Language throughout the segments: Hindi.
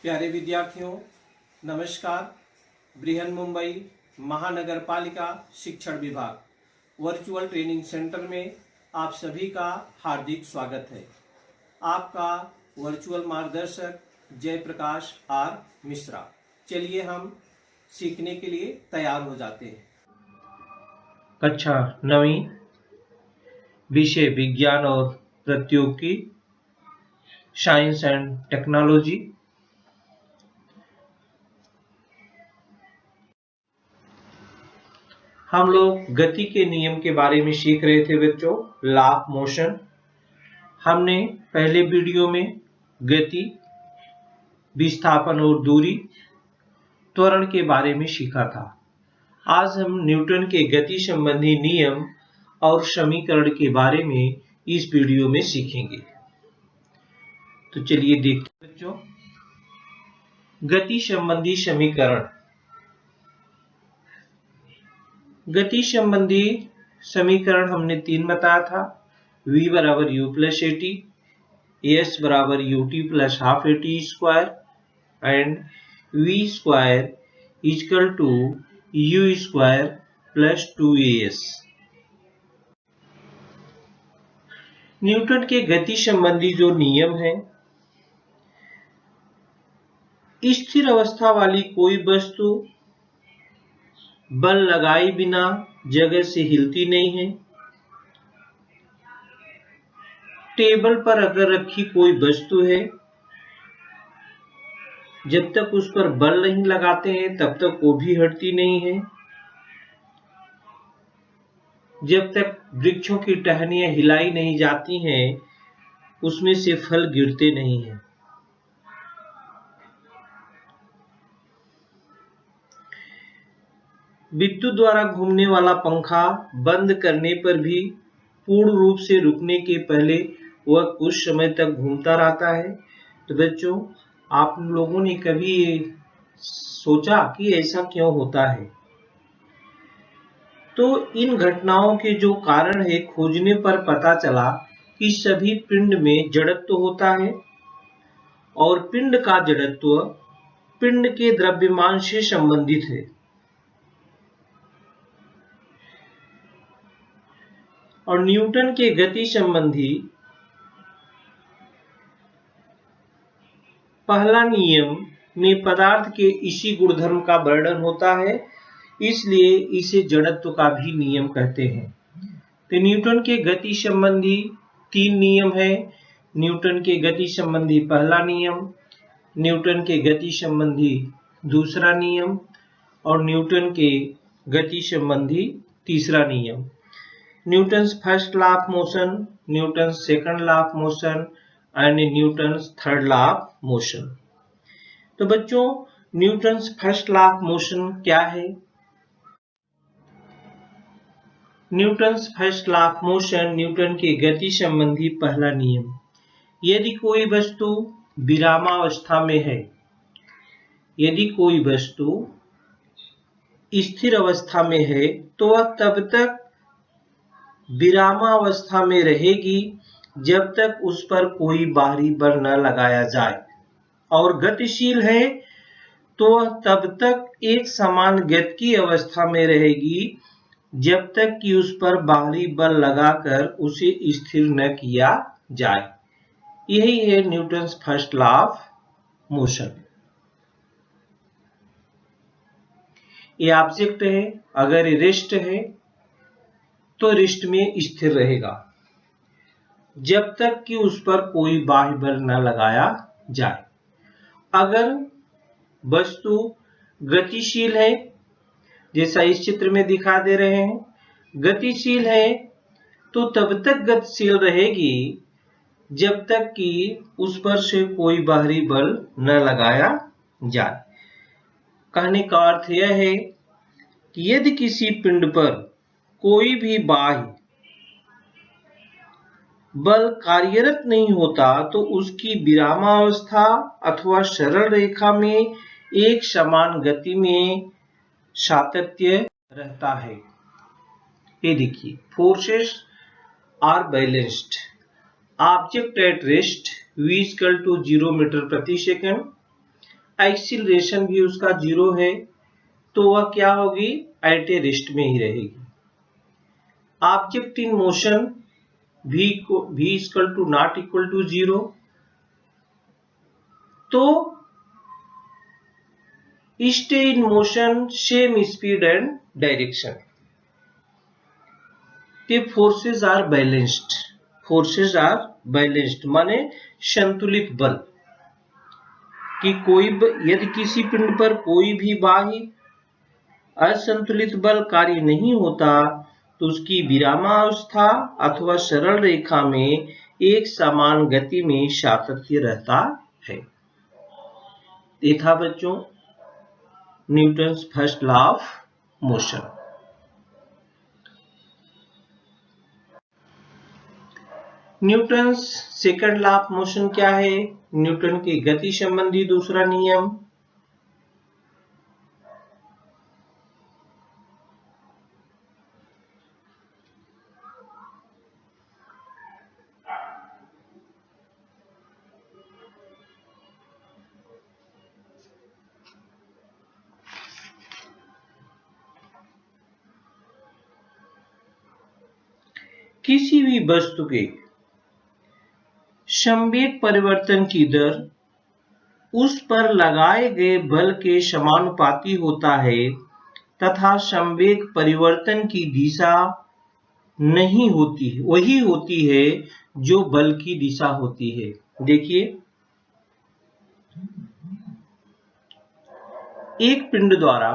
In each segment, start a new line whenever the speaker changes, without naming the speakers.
प्यारे विद्यार्थियों, नमस्कार। बृहन मुंबई महानगर पालिका शिक्षण विभाग वर्चुअल ट्रेनिंग सेंटर में आप सभी का हार्दिक स्वागत है। आपका वर्चुअल मार्गदर्शक जयप्रकाश आर मिश्रा। चलिए हम सीखने के लिए तैयार हो जाते हैं।
कक्षा 9वीं, विषय विज्ञान और प्रौद्योगिकी, साइंस एंड टेक्नोलॉजी। हम लोग गति के नियम के बारे में सीख रहे थे बच्चों, लॉ ऑफ मोशन। हमने पहले वीडियो में गति, विस्थापन और दूरी, त्वरण के बारे में सीखा था। आज हम न्यूटन के गति संबंधी नियम और समीकरण के बारे में इस वीडियो में सीखेंगे। तो चलिए देखते हैं बच्चों, गति संबंधी समीकरण। गति संबंधी समीकरण हमने 3 बताया था। v बराबर u plus a t, s बराबर u t plus half a t square and v square equal to u square plus 2as। Newton के गति संबंधी जो नियम है, स्थिर अवस्था वाली कोई वस्तु बल लगाए बिना जगह से हिलती नहीं है। टेबल पर अगर रखी कोई वस्तु है, जब तक उस पर बल नहीं लगाते हैं तब तक वो भी हटती नहीं है। जब तक वृक्षों की टहनियां हिलाई नहीं जाती हैं, उसमें से फल गिरते नहीं हैं। विद्युत द्वारा घूमने वाला पंखा बंद करने पर भी पूर्ण रूप से रुकने के पहले वह कुछ समय तक घूमता रहता है। तो बच्चों, आप लोगों ने कभी सोचा कि ऐसा क्यों होता है? तो इन घटनाओं के जो कारण है, खोजने पर पता चला कि सभी पिंड में जड़त्व होता है और पिंड का जड़त्व पिंड के द्रव्यमान से संबंधित है। और न्यूटन के गति संबंधी पहला नियम में पदार्थ के इसी गुणधर्म का वर्णन होता है, इसलिए इसे जड़त्व का भी नियम कहते हैं। तो न्यूटन के गति संबंधी 3 नियम है। न्यूटन के गति संबंधी पहला नियम, न्यूटन के गति संबंधी दूसरा नियम और न्यूटन के गति संबंधी तीसरा नियम। Newton's first law of motion, Newton's second law of motion and Newton's third law of motion. तो बच्चों, Newton's first law of motion क्या है? Newton's first law of motion Newton के गति संबंधी पहला नियम। यदि कोई वस्तु विरामावस्था में है, यदि कोई वस्तु स्थिर अवस्था में है, तो वह तब तक विरामावस्था में रहेगी जब तक उस पर कोई बाहरी बल न लगाया जाए, और गतिशील है तो वह तब तक एक समान गति की अवस्था में रहेगी जब तक कि उस पर बाहरी बल लगाकर उसे स्थिर न किया जाए। यही है Newton's first law of motion. ये ऑब्जेक्ट है, अगर ये रेस्ट है तो रेस्ट में स्थिर रहेगा जब तक कि उस पर कोई बाह्य बल न लगाया जाए। अगर वस्तु गतिशील है, जैसा इस चित्र में दिखा दे रहे हैं, गतिशील है तो तब तक गतिशील रहेगी जब तक कि उस पर से कोई बाहरी बल न लगाया जाए। कहने का अर्थ यह है कि यदि किसी पिंड पर कोई भी बाह्य बल कार्यरत नहीं होता तो उसकी विरामावस्था अथवा सरल रेखा में एक समान गति में सातत्य रहता है। ये देखिए, forces are balanced, object at rest v = 0 metre प्रति सेकंड एक्सीलरेशन भी उसका 0 है, तो वह क्या होगी, एट ए रेस्ट में ही रहेगी। Object in motion v equal to not equal to 0, तो stay in motion same speed and direction. the forces are balanced, forces are balanced माने संतुलित बल, कि यदि किसी पिंड पर कोई भी बाह्य असंतुलित बल कार्य नहीं होता तो उसकी विरामावस्था अथवा सरल रेखा में एक समान गति में सातत्य रहता है। ये था बच्चों Newton's first law of motion. Newton's second law of motion क्या है? न्यूटन के गति संबंधी दूसरा नियम। किसी भी वस्तु के संवेग परिवर्तन की दर उस पर लगाए गए बल के समानुपाती होता है तथा संवेग परिवर्तन की दिशा नहीं होती है, वही होती है जो बल की दिशा होती है। देखिए, एक पिंड द्वारा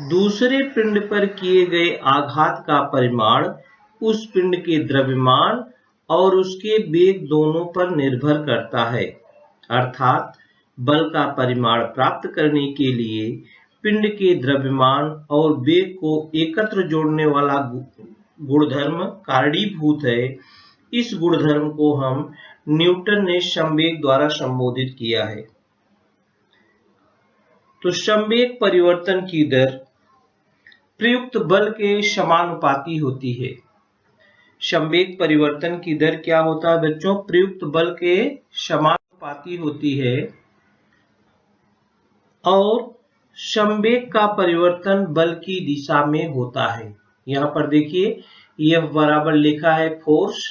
दूसरे पिंड पर किए गए आघात का परिमाण उस पिंड के द्रव्यमान और उसके वेग दोनों पर निर्भर करता है। अर्थात बल का परिमाण प्राप्त करने के लिए पिंड के द्रव्यमान और वेग को एकत्र जोड़ने वाला गुणधर्म कारणीभूत है। इस गुणधर्म को हम न्यूटन ने संवेग द्वारा संबोधित किया है। तो संवेग परिवर्तन की दर प्रयुक्त बल के समानुपाती होती है। संवेग परिवर्तन की दर क्या होता है बच्चों? प्रयुक्त बल के समानुपाती होती है और संवेग का परिवर्तन बल की दिशा में होता है। यहाँ पर देखिए F बराबर लिखा है force,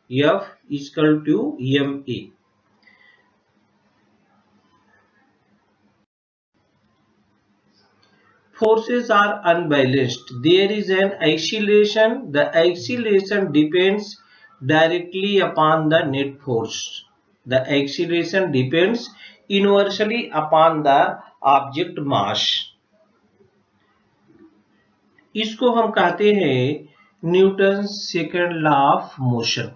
F equal to ma। Forces are unbalanced. There is an acceleration. The acceleration depends directly upon the net force. The acceleration depends inversely upon the object mass. इसको हम कहते हैं Newton second law of motion.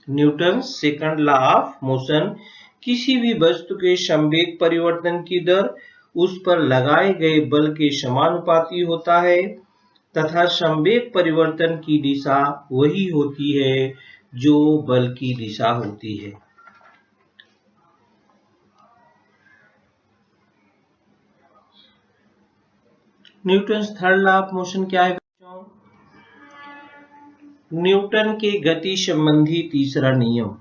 Newton second law of motion किसी भी वस्तु के संवेग परिवर्तन की दर उस पर लगाए गए बल के समानुपाती होता है तथा संवेग परिवर्तन की दिशा वही होती है जो बल की दिशा होती है। Newton third law of motion क्या है बच्चों? न्यूटन के गति संबंधी तीसरा नियम।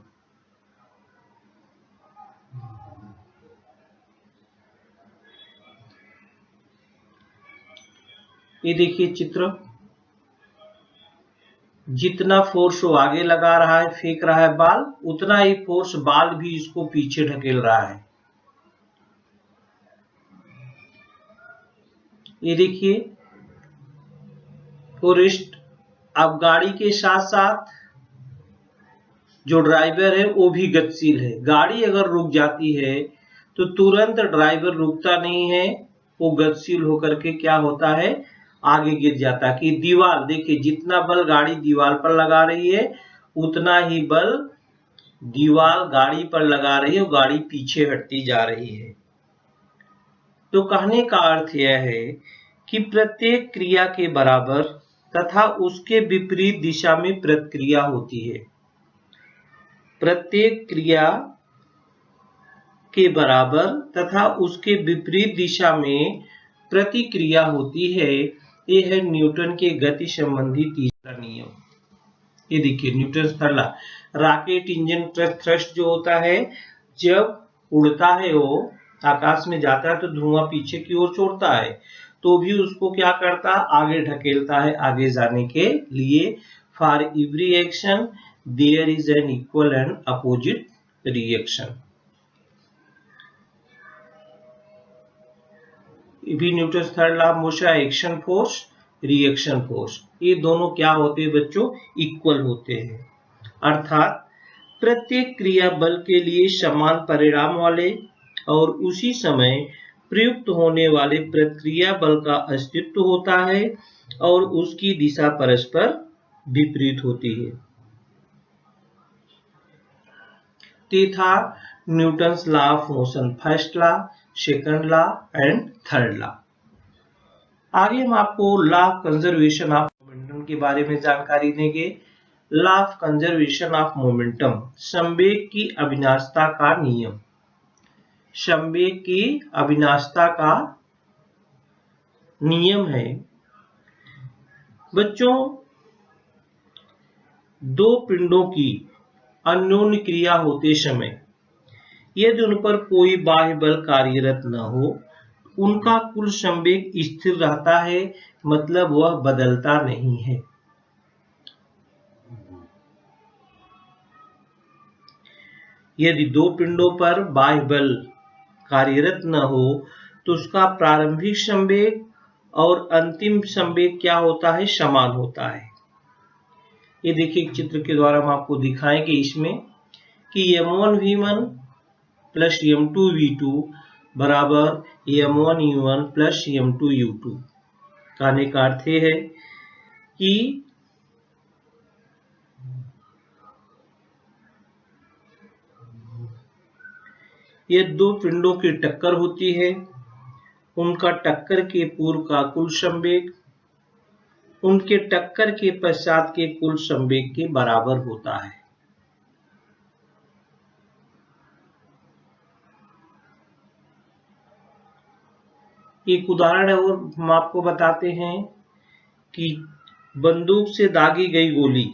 ये देखिए चित्र, जितना फोर्स वो आगे लगा रहा है, फेंक रहा है बाल, उतना ही फोर्स बाल भी इसको पीछे ढकेल रहा है। ये देखिए टूरिस्ट, अब गाड़ी के साथ साथ जो ड्राइवर है वो भी गतिशील है। गाड़ी अगर रुक जाती है तो तुरंत ड्राइवर रुकता नहीं है, वो गतिशील होकर के क्या होता है, आगे गिर जाता है। कि दीवार देखिए, जितना बल गाड़ी दीवार पर लगा रही है उतना ही बल दीवार गाड़ी पर लगा रही है, वो गाड़ी पीछे हटती जा रही है। तो कहने का अर्थ यह है कि प्रत्येक क्रिया के बराबर तथा उसके विपरीत दिशा में प्रतिक्रिया होती है। प्रत्येक क्रिया के बराबर तथा उसके विपरीत दिशा में प्रतिक्रिया होती है। यह है न्यूटन के गति संबंधी तीसरा नियम। ये देखिए Newton third law. Rocket engine thrust जो होता है, जब उड़ता है वो आकाश में जाता है तो धुआं पीछे की ओर छोड़ता है, तो भी उसको क्या करता है, आगे ढकेलता है आगे जाने के लिए। For every action there is an equal and opposite reaction. भी Newton third law of motion, action force reaction force, ये दोनों क्या होते हैं बच्चों, इक्वल होते हैं। अर्थात प्रत्येक क्रिया बल के लिए समान परिणाम वाले और उसी समय प्रयुक्त होने वाले प्रतिक्रिया बल का अस्तित्व होता है और उसकी दिशा परस्पर विपरीत होती है। ये था Newton's law of motion, first law, second law and third law. आगे हम आपको law of conservation of momentum के बारे में जानकारी देंगे। Law of conservation of momentum, संवेग की अविनाशता का नियम। संवेग की अविनाशता का नियम है बच्चों, दो पिंडों की अन्योन्य क्रिया होते समय यदि उन पर कोई बाह्य बल कार्यरत न हो, उनका कुल संवेग स्थिर रहता है, मतलब वह बदलता नहीं है। यदि दो पिंडों पर बाह्य बल कार्यरत न हो तो उसका प्रारंभिक संवेग और अंतिम संवेग क्या होता है, समान होता है। ये देखिए चित्र के द्वारा हम आपको दिखाएंगे इसमें कि m1v1 प्लस m2v2 बराबर m1u1 प्लस m2u2। कहने का अर्थ है कि ये दो पिंडों की टक्कर होती है, उनका टक्कर के पूर्व का कुल संवेग उनके टक्कर के पश्चात के कुल संवेग के बराबर होता है। एक उदाहरण है और हम आपको बताते हैं कि बंदूक से दागी गई गोली,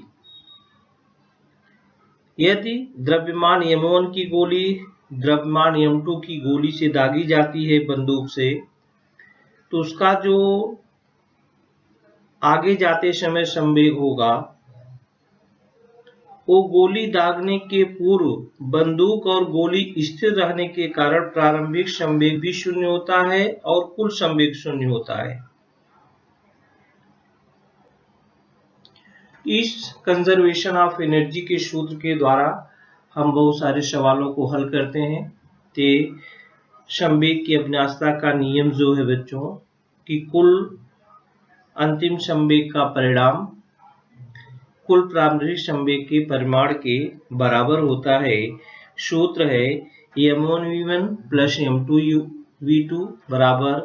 यदि द्रव्यमान m1 की गोली द्रव्यमान m2 की गोली से दागी जाती है बंदूक से, तो उसका जो आगे जाते समय संवेग होगा वो गोली दागने के पूर्व बंदूक और गोली स्थिर रहने के कारण प्रारंभिक संवेग भी शून्य होता है और कुल संवेग शून्य होता है। इस कंजर्वेशन ऑफ एनर्जी के सूत्र के द्वारा हम बहुत सारे सवालों को हल करते हैं। ते संवेग की अविनाशता का नियम जो है बच्चों कि कुल अंतिम संवेग का परिणाम कुल प्रारंभिक संवेग के परिमाण के बराबर होता है। सूत्र है m1v1 प्लस m2v2 बराबर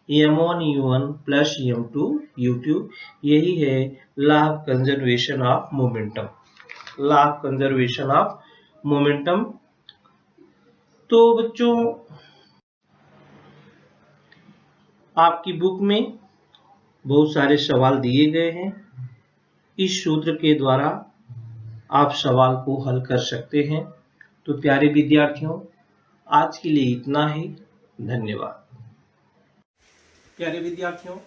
m1u1 प्लस m2u2। यही है law of conservation of momentum, law of conservation of momentum. तो बच्चों आपकी बुक में बहुत सारे सवाल दिए गए हैं, इस सूत्र के द्वारा आप सवाल को हल कर सकते हैं। तो प्यारे विद्यार्थियों, आज के लिए इतना ही, धन्यवाद।
प्यारे विद्यार्थियों,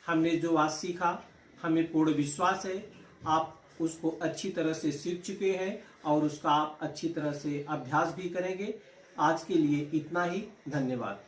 हमने जो आज सीखा हमें पूर्ण विश्वास है आप उसको अच्छी तरह से सीख चुके हैं और उसका आप अच्छी तरह से अभ्यास भी करेंगे। आज के लिए इतना ही, धन्यवाद।